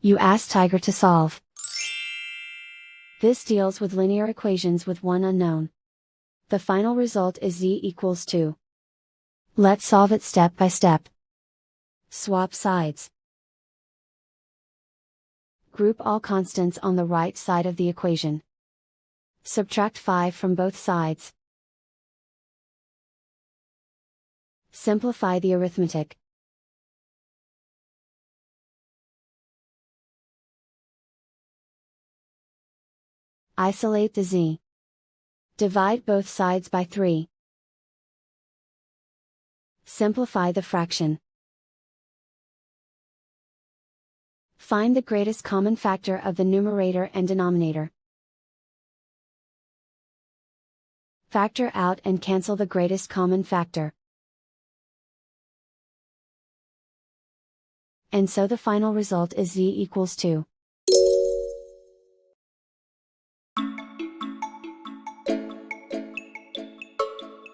You ask Tiger to solve. This deals with linear equations with one unknown. The final result is z equals 2. Let's solve it step by step. Swap sides. Group all constants on the right side of the equation. Subtract 5 from both sides. Simplify the arithmetic. Isolate the z. Divide both sides by 3. Simplify the fraction. Find the greatest common factor of the numerator and denominator. Factor out and cancel the greatest common factor. And so the final result is z equals 2.